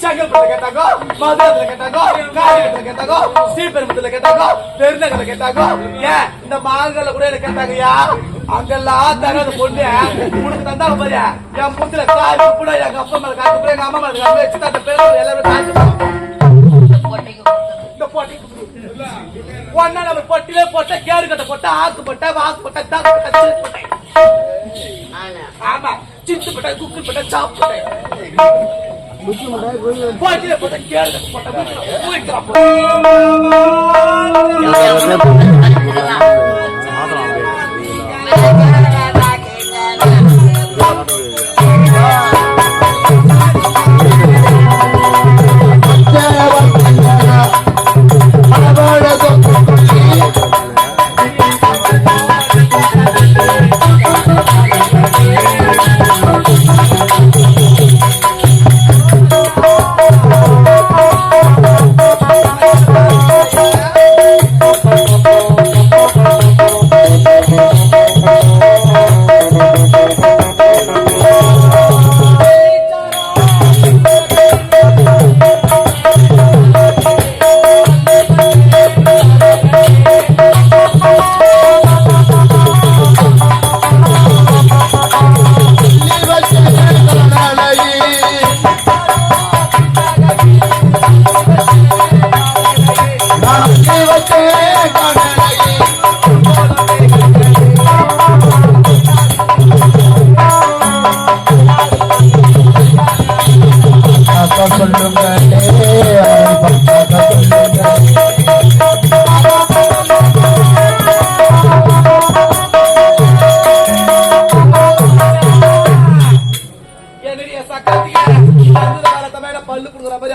செங்கல்பட்டுல கேட்டாங்க, மதுரையில கேட்டாங்க, காரைக்குடியில கேட்டாங்க, ஸ்ரீபெரும்புத்தூர்ல கேட்டாங்க, பெருநகர்ல கேட்டாங்க, ஏன் இந்த மாங்கல்ல கூட என்ன கேட்டாங்கய்யா. அங்கெல்லாம் தராத பொண்ணு உனக்கு தந்தாங்க பாரு. என் புத்துல காய்ச்சி கூட எங்க அப்பா மேல காய்ச்சி கூட எங்க அம்மா மேல காய்ச்சி வச்சு அந்த பேர் எல்லாரும் காய்ச்சி இந்த போட்டி ஒன்னா நம்ம பொட்டிலே போட்ட கேடு கட்ட போட்ட ஆக்கு போட்ட வாக்கு போட்ட தாக்கு போட்ட ஆமா சித்து போட்ட குக்கு போட்ட சாப் போட்ட போட்டிலே போட்ட கேடு கட்ட போட்ட ஊய்க்கிறா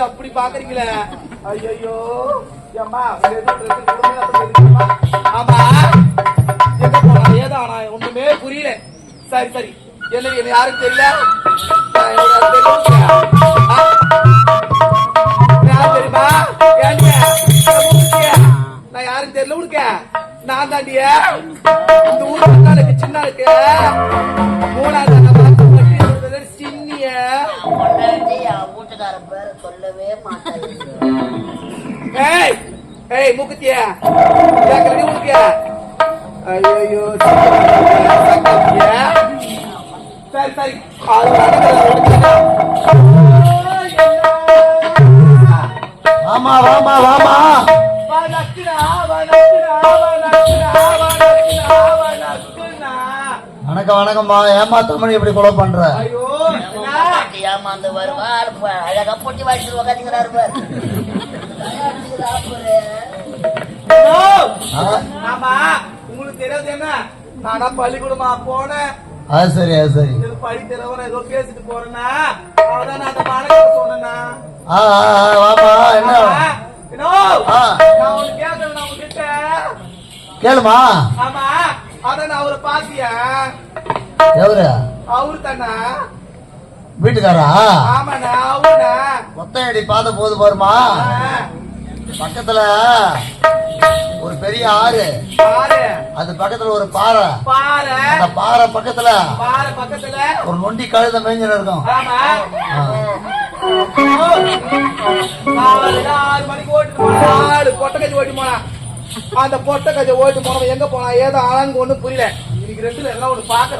அப்படி பாக்குறீங்களே. ஐயோ அம்மா ஆமா எங்க போனா ஏதானா ஒண்ணுமே புரியல. சரி சரி என்ன என்ன யாருக்கு தெரியல. யாரு தெரியுமா நான் யாருக்கு தெரியல உனக்க. நான் தாண்டிய இந்த ஊர் மக்களுக்கு சின்ன இருக்கு மூணாவது சின்னிய வீட்டுக்கார பேர சொல்லவே மாட்டேன். மூக்குத்தியா உனக்கியா. ஐயோ சரி சரி வாமா வாமா வாமா வணக்கம் வணக்கம்மா. ஏமாத்தமணி எப்படி கொலை பண்ற? ஏமாந்து வருவா அழகா பொட்டி வாடிட்டு உக்காந்துக்கிறாரு பாரு. ஆமா உங்களுக்கு தெரியாது என்ன நானா பள்ளிக்கூடமா போனேன். அது சரி அது சரி. படி தெரியவன ஏதோ பேசிட்டு போறேன்னா அதான் நான் அந்த மாணவன் சொன்னேன்னா. வாமா என்ன நான் உனக்கு கேட்கறேன் நான் உங்ககிட்ட கேளுமா. ஆமா அதான் நான் அவரை பாத்தியா. எவரு? அவரு தானா வீட்டுக்காரா? ஆமாண்ணா அவருண்ணா. ஒத்தையடி பாத போது பாருமா. பக்கத்துல ஒரு பெரிய ஆறு, அது பக்கத்துல ஒரு பாறை, அந்த பாறை பக்கத்துல ஒரு நொண்டி கழுத மேய்ஞ்சல் இருக்கும். 6 மணிக்கு ஓட்டு போனா பொட்டை கஞ்சி ஓட்டி போனா. அந்த பொட்டை கஞ்சி ஓட்டு போனவன் எங்க போனா ஏதோ ஆளுங்க ஒண்ணும் புரியல. இன்னைக்கு 2ல எல்லாம் ஒண்ணு பாக்குற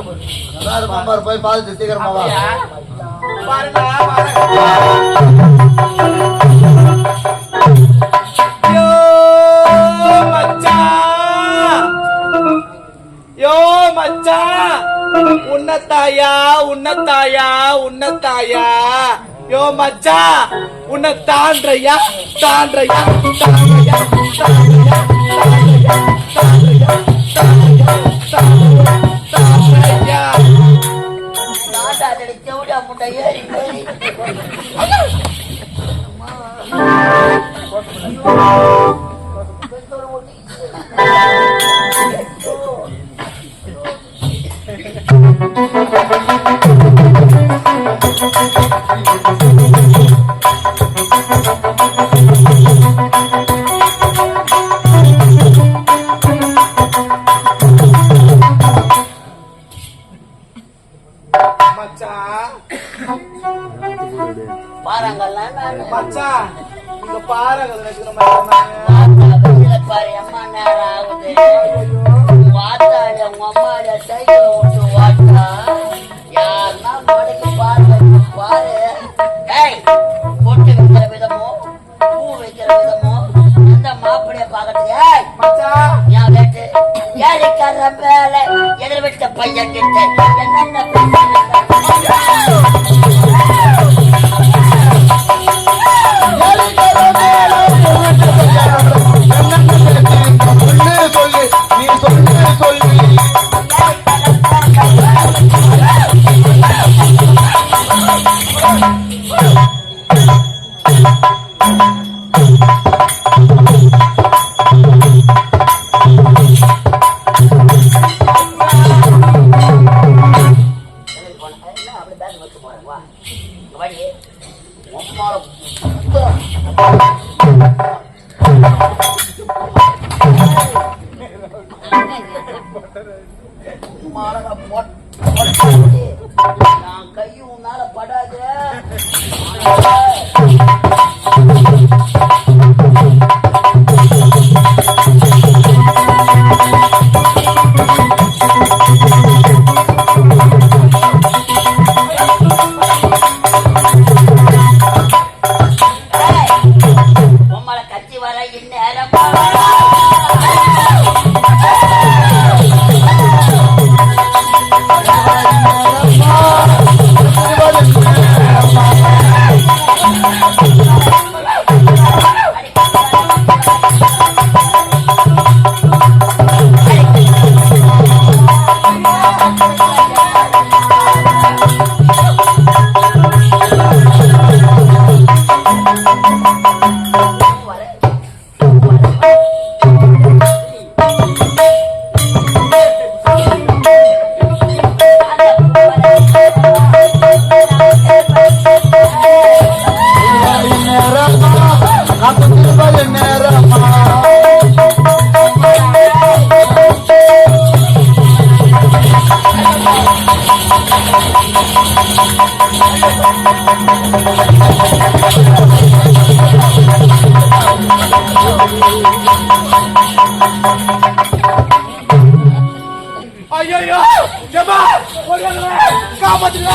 போய் பார்த்துட்டு சீக்கிரமா பாருங்க. யோ மச்சான் உன்னத்தாயா உன்னத்தாயா உன்னத்தாயா. யோ மச்சான் உன்னை தாண்டையா தாண்டையா தாண்டையா தாண்டையா தாண்டையா தாண்டையா செவிடா முட்டை ஏறி பாருங்க அவங்கெல்லாம் நானு மச்சான் இங்க பாரு வெளியில பாரு அம்மா நேரம் ஆகுது வாத்தாடி அவங்க அம்மாடி சைக்கிள் ஓட்டு வாட்டா யாருன்னா மடக்கு பாரு பாரு ஏய் பொட்டு வைக்கிற விதமோ பூ வைக்கிற விதமோ அந்த மாப்பிளைய பாக்கறது ஏய் மச்சான் ஏன் கேட்டு ஏழைக்கார மேல எதிர் விட்ட பையன் கிட்ட என்னென்ன நான் கையும் உன்னால படாது உம்மளை கத்தி வர இந்நேரம் ஐயோ ஜமா ஓடுங்க காப்பாத்துங்க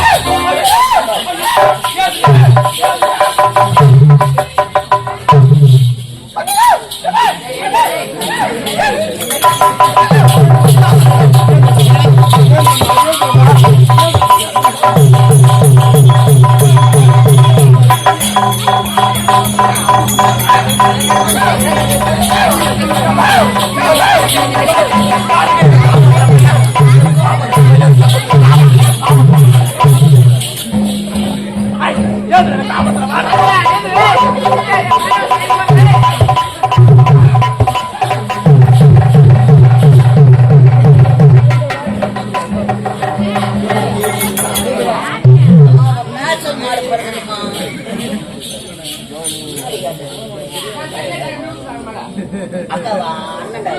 அக்காவா அண்ணன்டா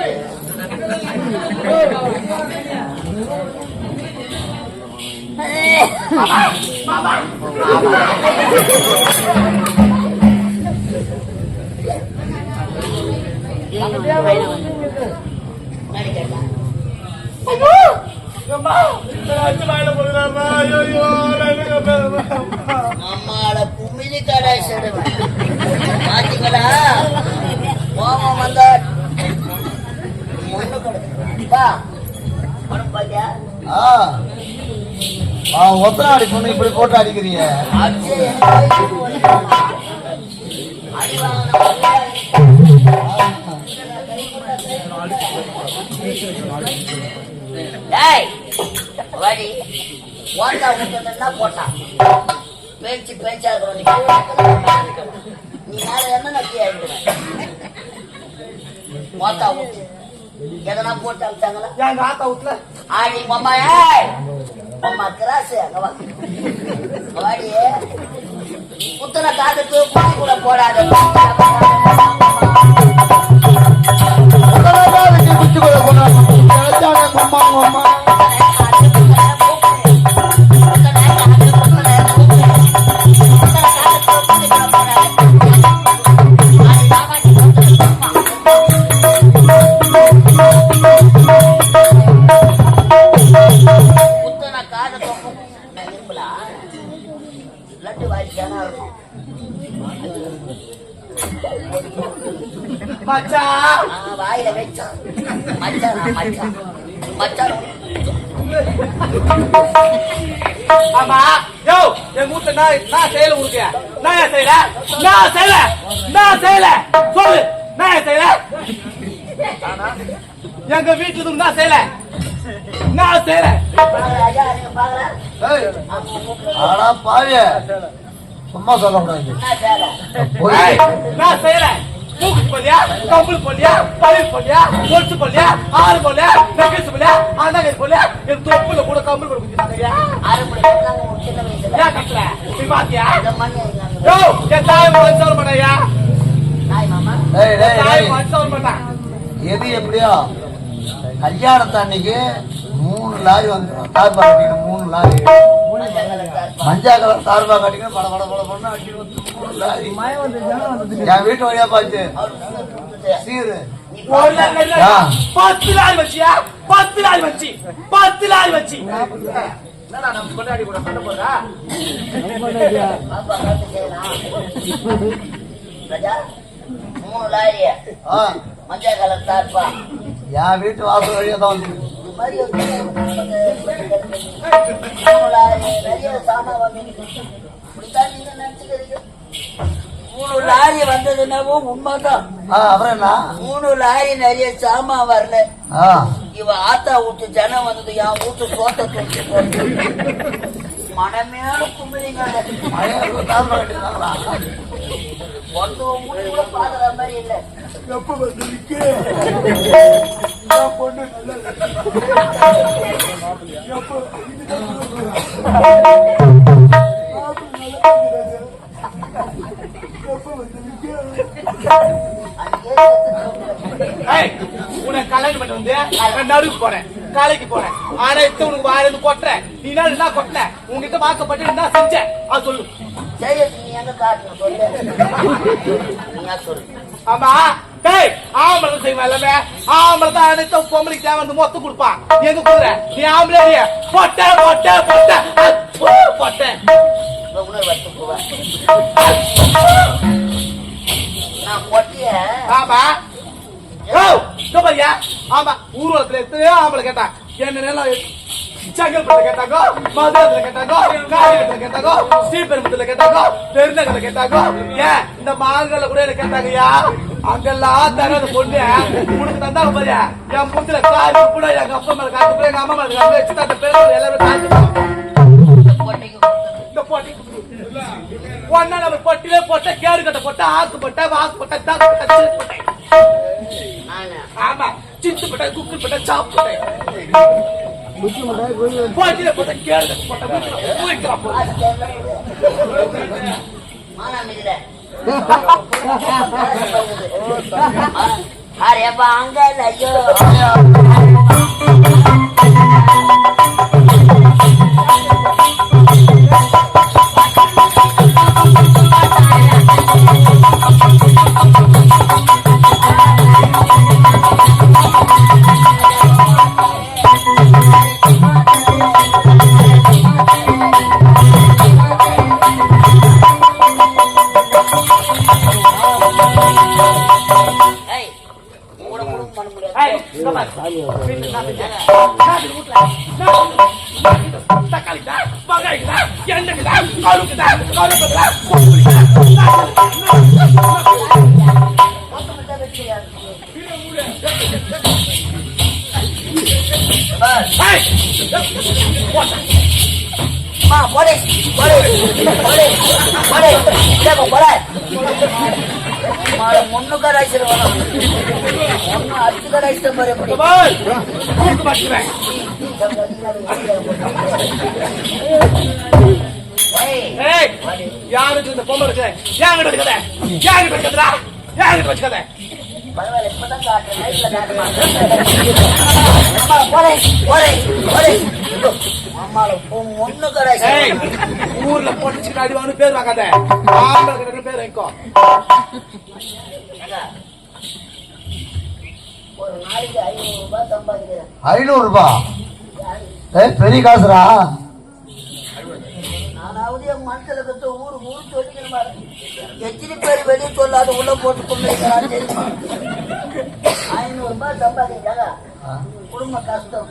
அம்மாட குமிழி கடை செடுவேன் பாத்தீங்களா கோபம் வந்தா ஒண்ணு கொடுப்பா பணம் பாத்தியா ஒத்தனாடி பொண்ணு இப்படி போட்டு அடிக்கிறீங்க போட்டான் பேச்சு பேச்சா இருக்கிற நீ மேல என்ன நக்கி ஆயிடுவேன் மோத்தா ஊத்து எதனா போட்டு அமிச்சாங்களா எங்க ஆத்தா வீட்டுல ஆடி மாமா மாமா கிராசு அங்க வாடி புத்தனை காத்துட்டு குட்டி கூட போடாது குச்சி கூட போனா மச்சான் வாயில வச்சான் மச்சான் மச்சான் மச்சான். ஆமா யோ என் மூத்த நான் செய்யல உனக்கு நான் செய்யல சொல்லு நான் செய்யல எங்க வீட்டுல நான் செய்யல ஐயா நீங்க பாக்கல ஆனா பாவிய சும்மா சொல்லக்கூடாது. நான் செய்யல மூக்கு போலியா கம்பு போலியா பயிர் போலியா ஒட்டு போலியா ஆறு போலியா நெகேஸ் போலியா அண்ணாங்க போலியா என் தொப்புல கூட கம்பு கூட குடிச்சாங்க ஏன் கட்டல நீ பாத்தியா யோ என் தாய் மனுஷன் பண்ணையா தாய் மனுஷன் பண்ணா எது எப்படியோ கல்யாணத்து அன்னைக்கு 3 லாரி வந்து தார்பா கட்டிக்கணும். 3 லாரி மஞ்சா கலர் தார்பா கட்டிக்கணும். பட பட பட பண்ண அடிக்கணும். 3 லாரி என் வீட்டு வழியா பாத்து சீரு 10 லாரி வச்சியா 10 லாரி வச்சு என்னடா நம்ம கொண்டாடி கூட பண்ண போறா ராஜா 3 லாரிய மஞ்சள் கலர் தார்பா என் வீட்டு வாசல் வழியா தான் வந்து நிறைய சாமான் வந்து 3 லாரி வந்ததுனாவோ உண்மைதான். அப்புறம் என்ன 3 லாரி நிறைய சாமான் வரல. இவ ஆத்தா வீட்டு ஜனம் வந்தது என் வீட்டு சோத்த தூக்கி போட்டு மனமேல கும்பிடுங்க. ஒன்று முடி கூட பாக்குற மாதிரி இல்ல. எப்ப வந்து பொண்ணு உனக்கு கல்யாணம் பண்ணி வந்து நடுக்கு போறேன் காலைக்கு போறேன் ஆனா இப்ப உனக்கு வாயிலிருந்து கொட்டுறேன் நீ என்ன கொட்டின உங்ககிட்ட வாக்கப்பட்டு என்ன செஞ்சேன் அது சொல்லு சரி நீ எங்க காட்டணும் சொல்லு. ஆமா டேய் ஆம்பளை செய்வேன் எல்லாமே ஆம்பளை தான் அனைத்து பொம்பளைக்கு தேவை வந்து மொத்தம் கொடுப்பான் நீ எங்க கொடுக்குற நீ ஆம்பளை பொட்ட பொட்ட பொட்ட பொட்ட நான் பொட்டிய ஆமா ஆமா ஊர்வலத்துல எடுத்து ஆம்பளை கேட்டா என்ன நேரம் செங்கல்பட்டு கேட்டாங்க மதுரத்துல கேட்டாங்க காரியத்துல கேட்டாங்க ஸ்ரீபெரும்புத்துல கேட்டாங்க பெருநகர்ல கேட்டாங்க ஏன் இந்த மாங்கல்ல கூட என்ன கேட்டாங்கய்யா அங்கெல்லாம் தராத பொண்ணு உனக்கு தந்தாங்க பாரியா என் முத்துல காரி கூட எங்க அப்பா மேல காத்து கூட எங்க அம்மா மேல காத்து வச்சு அந்த பேர் எல்லாரும் காத்து இந்த போட்டி ஒன்னா நம்ம பொட்டிலே போட்ட கேடு கட்ட போட்ட ஆக்கு போட்ட வாக்கு போட்ட தாக்கு போட்ட போட்டேன் ஆமா சித்து போட்ட குக்கு போட்ட சாப்பு போட்டிலே போட்ட கேடு கட்ட போட்ட போய்க்கலாம் அரே வாங்க ஐயோ தக்காளிதா பகாய்க்குதா எண்ணெய்க்குதா கழுக்குதா கழுக்குதா போடே போடே போடே போடே போடே முன்னுக்கு அடிச்சிருவாங்க ஒன்னு அடிச்சுக்க அடிச்சிட்ட மாதிரி யாருக்கு இந்த பொம்மை இருக்கு யாங்கிட்ட வச்சுக்கத யாங்கிட்ட வச்சுக்கதா யாங்கிட்ட வச்சுக்கத பரவாயில்ல இப்பதான் காட்டுறேன் போடே போடே போடே ஊர்ல பொண்ணுச்சுக்கு அடிவானு பேர் வாங்காத ஆம்பளை பேர் வைக்கும் ஒரு நாளைக்கு 500 ரூபாய் சம்பாதிக்கிறேன் 500 ரூபாய் பெரிய காசுரா நானாவது என் மனசுல கத்த ஊரு ஊரு சொல்லிக்கணும் எத்தனை பேர் வெளியே சொல்லாத உள்ள போட்டு கொண்டிருக்கிறான் தெரியுமா? 500 ரூபாய் சம்பாதிக்கிறாங்க. குடும்ப கஷ்டம்.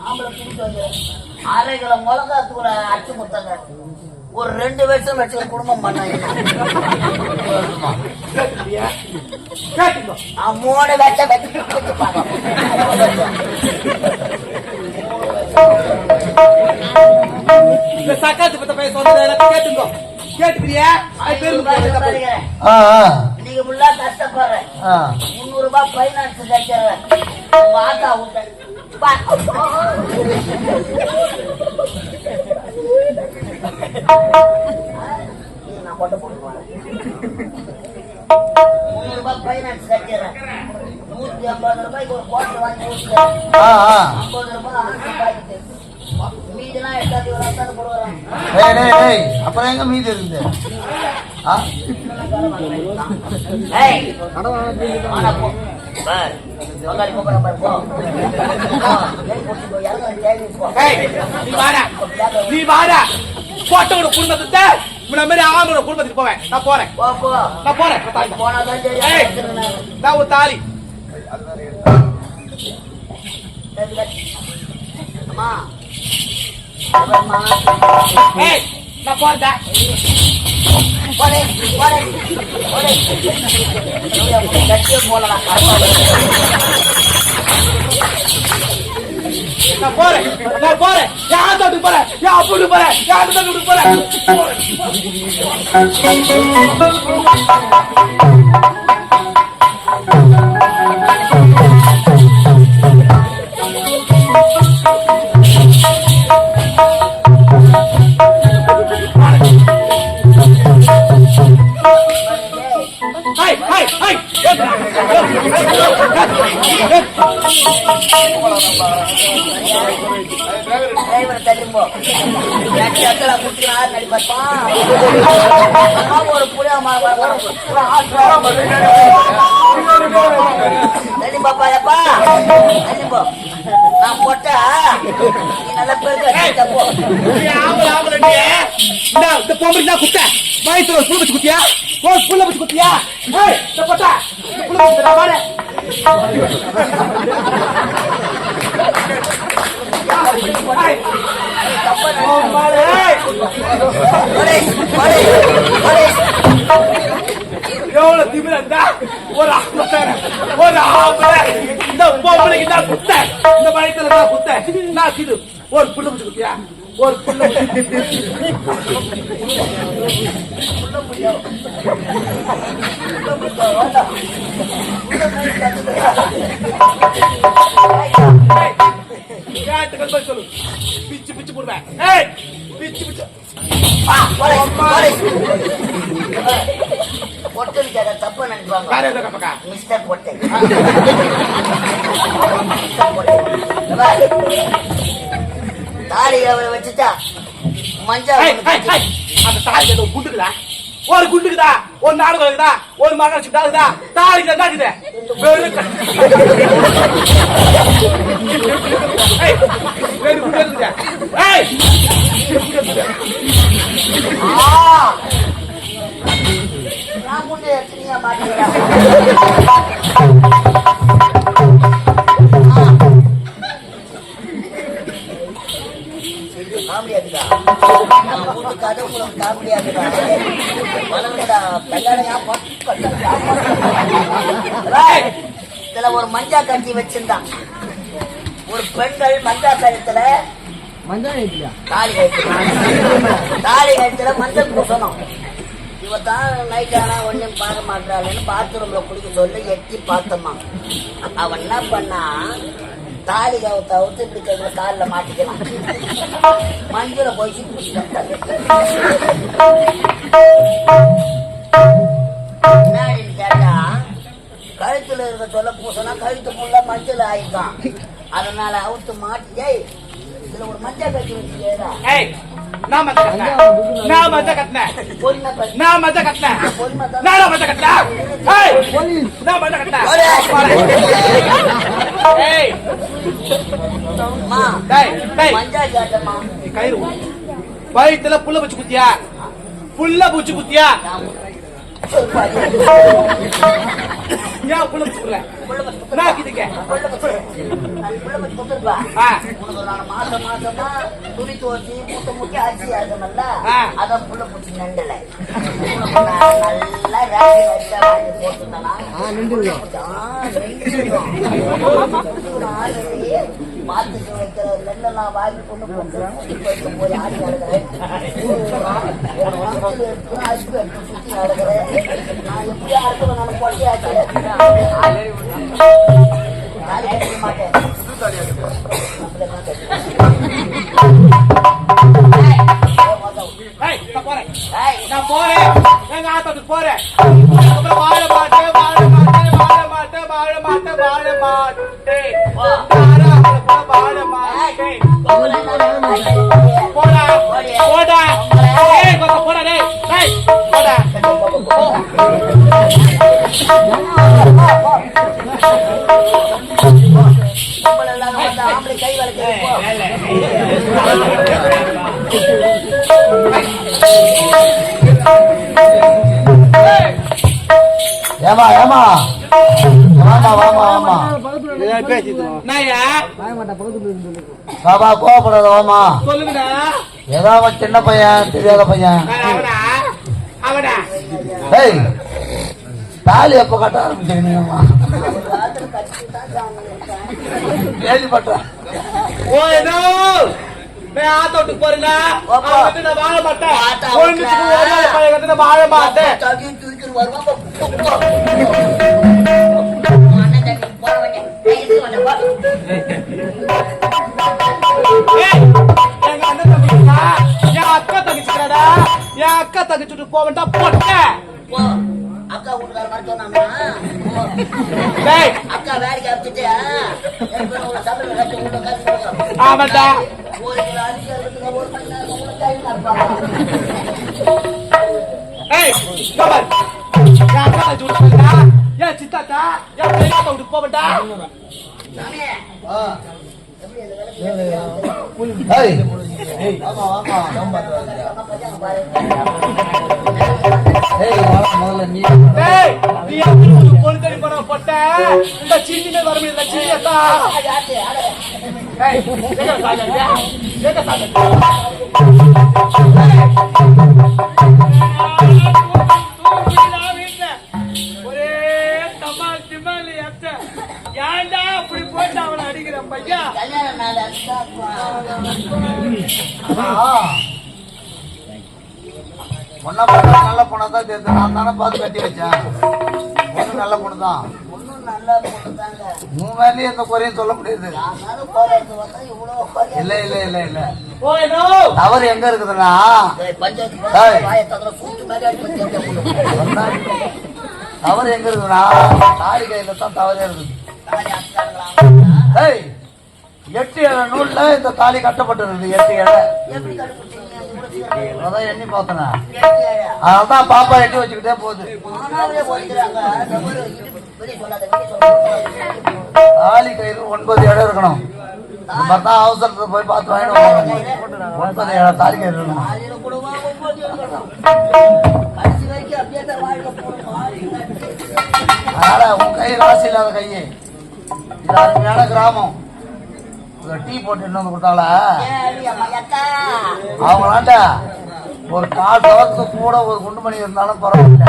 ஆம்பளை கூப்பிட்டு வந்து 1/2 கிலோ மிளகா தூளை அச்சு கொடுத்தாங்க. ஒரு 2 வருஷம் வச்சு குடும்பம் பண்ணாங்க. 3 வருஷம் வச்சு இந்த சக்காத்து பத்த போய் சொல்றது கேட்டுங்க. கேட்டுக்கிறியா? நீங்க முள்ளா கஷ்டப்படுறேன். 300 ரூபாய் பைனான்ஸ் கட்டுறேன். வாட்டா விட்டேன். நான் கொண்டு போடுவேன். 300 ரூபாய் பைனான்ஸ் கட்டுறேன். 150 ரூபாய்க்கு ஒரு கோட்டை வாங்கி கொடுக்குறேன். 50 ரூபாய் சம்பாதிக்கு. மீதெல்லாம் எடுத்தாந்து ஒரு அத்தாந்து போடுவாங்க. அப்புறம் எங்க மீதி இருந்து நீ வாடா போட்டோட குடும்பத்தை மாதிரி ஆமோட குடும்பத்துக்கு போவேன். நான் போறேன். நான் போறேன். நான் ஒரு தாலி நான் போறேன். நான் போறேன். நான் போறேன். யார் தோட்டு போறேன்? யார் அப்படி போறேன்? யார் தோட்டு போறேன்? ஒரு புளியா பாப்பாப்பா நான் போட்டா நீ நல்ல பேருக்கு குத்த வயசுல புள்ள வச்சு குத்தியா? புள்ள வச்சு குத்தியா? போட்டா எவ்வளவு திமிரா ஒரு இந்த பொம்பளைக்கு தான் குத்த. இந்த வயசுல தான் குத்த. நான் இது ஒரு புள்ள வச்சு குத்தியா? ஒரு புள்ள சொல்லு. பிச்சு பிச்சு போடுவேன். பிச்சு பிச்சு பொட்டலுக்காக தப்பு நினைப்பாங்க. மிஸ்டர் பொட்டை தாலி அவரை வச்சுட்டா மஞ்சள் அந்த தாலி குண்டுக்குதா? ஒரு குண்டுக்குதா? ஒரு நாடு இருக்குதா? ஒரு மகன் சுட்டாக்குதா? தாலி தாக்குது. நான் கொண்டு எத்தனையா மாட்டேன். காமெடியாக்குதா? வீட்டு கதவு காமெடியாக்குதா? இதுல ஒரு மஞ்சா கட்டி வச்சிருந்தான். ஒரு பெண்கள் மஞ்சா கழுத்துல தாலி கழுத்துல மஞ்சள் பூசணும். இவத்தான் நைட் ஆனா ஒன்னும் பார்க்க மாட்டாளுன்னு பாத்ரூம்ல குடிக்க சொல்லி எட்டி பார்த்தம்மா. அவன் என்ன பண்ணா, தாலி தவிர்த்து இப்படி காலில் மாட்டிக்கலாம். மஞ்சளை போய் என்னன்னு கேட்டா, கழுத்துல இருக்க சொல்ல பூசனா கழுத்து ஃபுல்லா மஞ்சள் ஆயிட்டான். அதனால அவுத்து மாட்டி இதுல ஒரு மஞ்சள் கட்டி வச்சுக்கா. நான் மஞ்ச கட்டினேன். நான் மஞ்ச கட்டினேன். நான் மஞ்ச கட்டினேன். நான் மஞ்ச கட்டினேன். நான் மஞ்ச கட்டினேன். மஞ்சள் காட்டமா கயிறு வயிற்றுல புள்ள வச்சு குத்தியா? புள்ள பூச்சி குத்தியா ஏன் புள்ள பூச்சி குத்தல நான் கிதுக்க மாசம் மாசமா துணி துவச்சி மூட்டை மூட்டை அரிசி ஆகணும்ல அதான் புள்ள பூச்சி நண்டல நல்லா வேலை வச்சா வாங்கி போட்டுனா மாத்துக்கு வைக்கிற நெல்லெல்லாம் வாங்கி கொண்டு போட்டு போய் ஆடி நடக்கிறேன் சுத்தி நடக்கிறேன் நான் எப்படி அடுத்து நான் பொட்டியாச்சு மாட்டேன் நான் போறேன் எங்க ஆத்தத்துக்கு போறேன் அப்புறம் வாழ மாட்டேன் வாழ மாட்டேன் வாழ மாட்டேன் வாழ மாட்டேன் வாழ மாட்டேன் வாழ மாட்டேன் போடா போடா கொஞ்சம் போடா டேய் போடா கை வளர்க்க ஏமா ஏமா வாமா வாமா வாமா பாபா கோவப்படாத வாமா சொல்லுங்கடா ஏதோ அவன் சின்ன பையன் தெரியாத பையன் அவடா ஏய் தாலி எப்ப கட்ட ஆரம்பிச்சிருக்கீங்கம்மா கேள்விப்பட்டேன் ஓய்னோ நான் ஆத்தோட்டுக்கு போறேன்னா நான் வாழ மாட்டேன் வாழ மாட்டேன் எங்க அண்ணன் தம்பிக்கா என் அக்கா தங்கச்சிக்கிறடா என் அக்கா தங்கச்சிட்டு போவேன்டா போட்டேன் அக்கா வீட்டுக்கார மாதிரி சொன்னாங்க அக்கா வேலைக்கு அடிச்சுட்டு ஆமாண்டா ஒரு அரிசி ஒரு அக்கா தங்கச்சி ஏன் சித்தாத்தா என் பெரியப்பா வீட்டுக்கு போவேன்டா இந்த சின்ன வர முடியல சின்னத்தா ஒரே தமால் திமால் ஏன்டா அப்படி போட்டு அவனை அடிக்கிற பையா பொண்ணா பார்த்தா நல்ல பொண்ணா தான் தெரியுது. நான் தானே பார்த்து கட்டி வச்சேன். பொண்ணு நல்ல பொண்ணு தான். உன் மேலேயே எந்த குறையும் சொல்ல முடியாது. இல்ல இல்ல இல்ல இல்ல தவறு எங்க இருக்குதுன்னா தவறு எங்க இருக்குதுன்னா தாலி கையில தான் தவறே இருக்குது. 8 இழை நூல்ல இந்த தாலி கட்டப்பட்டிருக்கு. 8 இழை அதான் எண்ணி பார்த்தனா அதான் பாப்பா எட்டி வச்சுக்கிட்டே போகுது. தாலி கயிறு 9 இடம் இருக்கணும். பார்த்தா அவசரத்தை போய் பார்த்து வாங்கிட்டு 9 இடம் தாலி கயிறு இருக்கணும். அதனால உன் கை ராசி இல்லாத கையே இது அருமையான கிராமம். டீ போட்டு என்ன கொடுத்தால அவங்களாண்ட ஒரு 4 சவரத்துக்கு கூட ஒரு குண்டு மணி இருந்தாலும் பரவாயில்ல.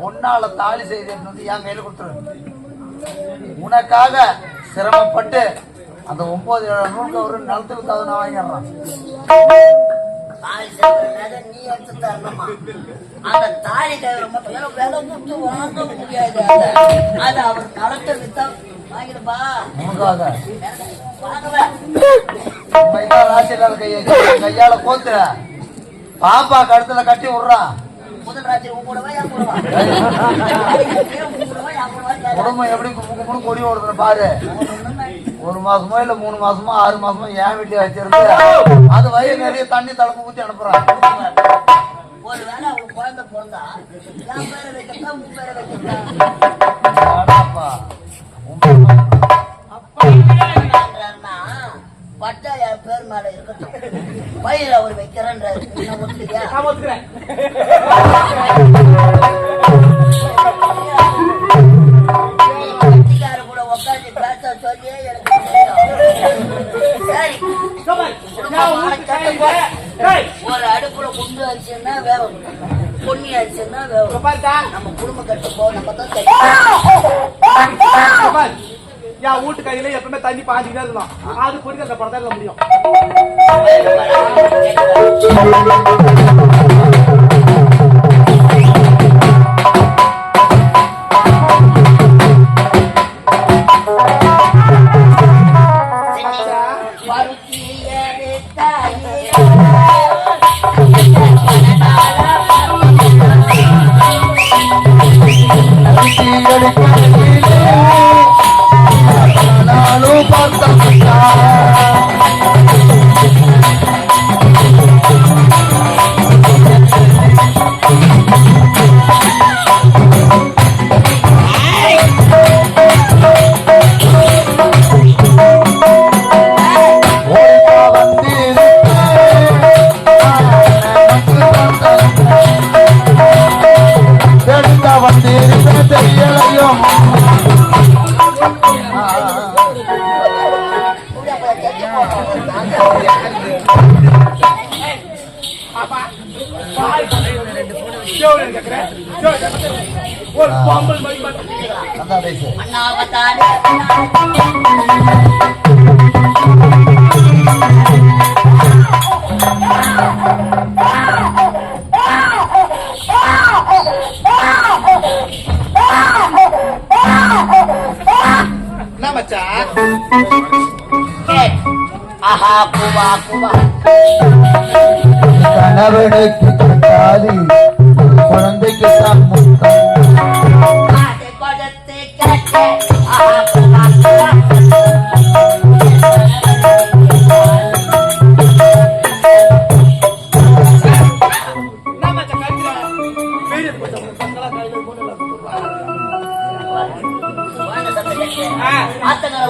பொண்ணால தாலி செய்து வந்து என் கையில கொடுத்துரு. உனக்காக சிரமப்பட்டு அந்த 9 நூலுக்கு ஒரு நிலத்துக்கு தகுந்த நான் வாங்கிடுறான். நீ எடுத்து தரணுமா? அந்த தாலி கயிறு மட்டும் விலை கொடுத்து வாங்க முடியாது. அது அவர் நிலத்தை வித்தா வாங்கிடுப்பா. உனக்காக ராசி இல்லாத கையால கோத்து பாப்பா கழுத்துல கட்டி விடுறான். முதல் ராத்திரி கூடவா என் கூடவா குடும்பம் எப்படி கும்பிட்டு கொடி ஓடுதுன்னு பாரு. 1 மாசமோ இல்ல 3 மாசமோ 6 மாசமோ என் வீட்டுல வச்சிருந்து அது வயிறு நிறைய தண்ணி தடுப்பு ஊத்தி அனுப்புறான். ஒரு வேலை அவங்களுக்கு குழந்தை பிறந்தா என் பேரை வைக்கிறதா உன் பேரை வைக்கிறதா பட்டா என் பேர் மேல இருக்கட்டும். பயிர் அவர் வைக்கிறேன்றாரு. கட்சிக்கார கூட உட்காந்து பேச சொல்லியே எனக்கு தெரியும். சரி, ஒரு அடுப்புல குண்டு அரிச்சுன்னா வேகும், பொன்னி அரிச்சுன்னா வேகும். நம்ம குடும்ப கட்டுப்போ நம்ம தான் தெரியும். என் வீட்டு கையில எப்பவுமே தண்ணி பாஞ்சுக்கிட்டே இருக்கணும். அது குடிக்க அந்த படத்தை முடியும். ஒரு பாம்பல் கணவனுக்கு கட்டாதி குழந்தைக்கு தான் முத்தம். ஆத்தங்கர